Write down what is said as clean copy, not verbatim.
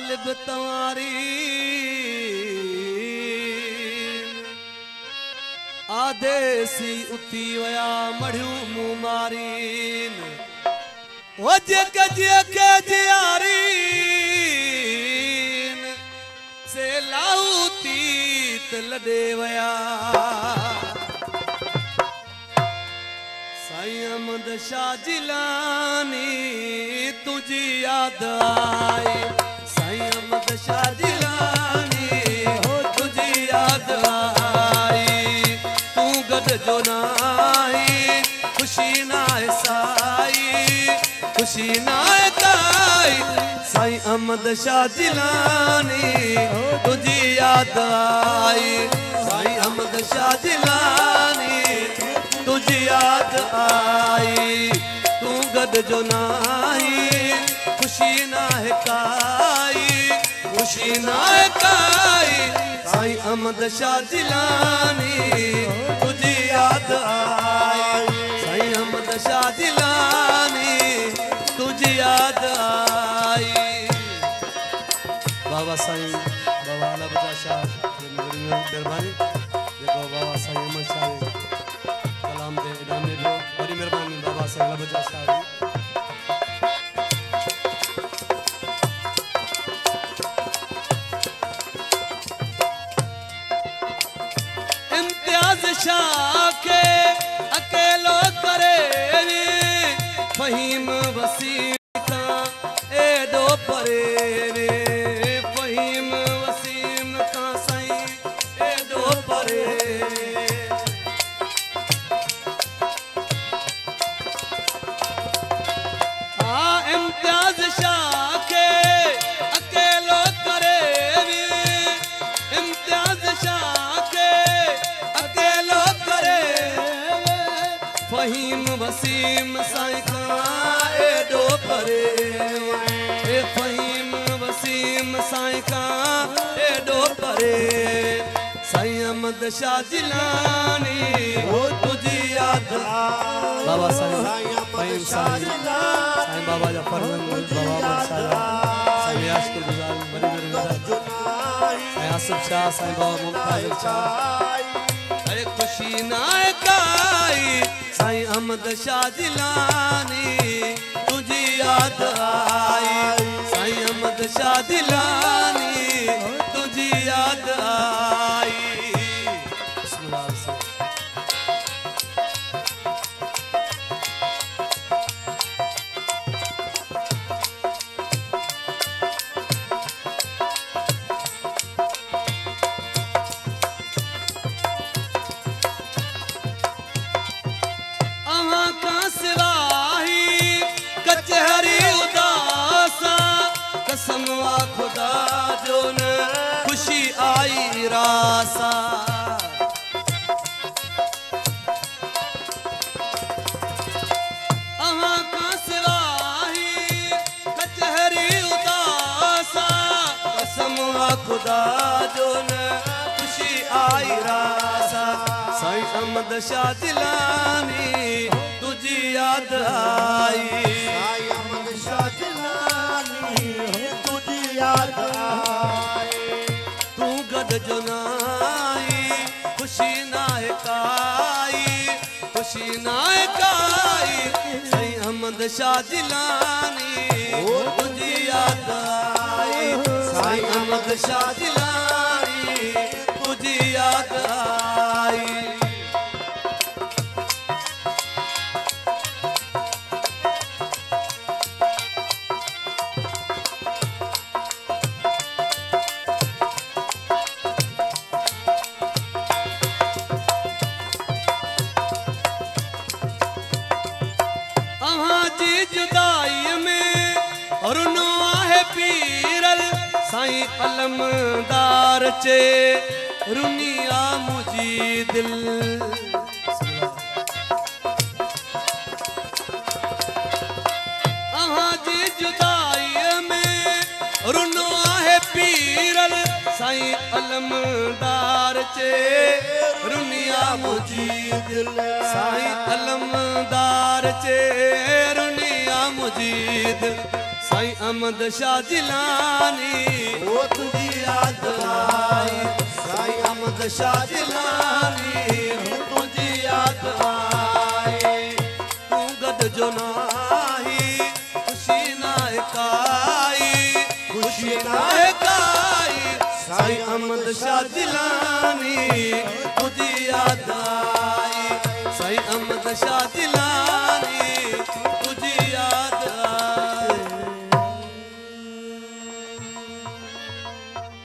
तालिब तवारी आदेसी उथी वया मढ़ियूं मुंह मारीन ओ जेके जियारीन से लाऊ तीत लॾे वया साईं अहमद शाह जिलानी तुझी याद आई साईं अहमद शाह जिलानी हो तुझी याद आई तू गद जो नाई खुशी ना साई खुशी ना काई साईं अहमद शाह जिलानी तुझी याद आई साईं अहमद शाह जिलानी तुझी याद आई तू गद जो नाई खुशी ना है काई खुशी ना है काई साईं अहमद शाह जिलानी तुझी याद आई साईं अहमद शाह जिलानी तुझी याद आई बाबा साईं बाबा आला बजा शाह मेहरबानी देखो बाबा साईं अहमद शाह कलाम दे इनाम ॾिनो वरी मेहरबानी बाबा साईं आला बजा शाह इम्तियाज शाह के अकेलो करे फहीम वसीम का एडो परे फहीम वसीम का साईं एडो परे इम्तियाज शाह के अकेलो करे इम्तियाज शाह के अकेलो करे फहीम वसीम साईं का एडो परे फहीम वसीम साईं का एडो परे साईं अहमद शाह जिलानी हो तुझी याद बाबा साईं फहीम साईं साईं बाबा जफर बाबा साईं याशकुर गुजार बड़ी मेरे साईं आसिफ शाह साईं बाबा मुमताज शाह अरे खुशी ना काई साईं अहमद शाह जिलानी तुझी याद आई साईं अहमद शाह जिलानी तुझी याद आई कसमवा खुदा जो न खुशी आई रासा अहाँ का सिवाही कचहरी उदासा कसमवा खुदा जो न खुशी आई रासा साईं अहमद शाह जिलानी तुझी याद आई साईं अहमद शाह जिलानी याद आई तू गद जो नाई खुशी ना काई खुशी ना काई साईं अहमद शाह जिलानी तुझी याद आई साईं अहमद शाह जिलानी तुझी याद आई साईं अलमदार चे रुनिया मुझी दिल अहाँ जी जुदाई में रुनो आहे पीरल साईं अलमदार चे रुनिया मुझी दिल साईं अलमदार चे रुनिया मुझी दिल साईं अहमद शाह जिलानी वो तुझी याद आई साईं अहमद शाह जिलानी वो तुझी याद आई तू गद जो नाही खुशी नाए काई खुशी नाए काई साईं अहमद शाह जिलानी तुझी याद आई साईं अहमद शाह जिलानी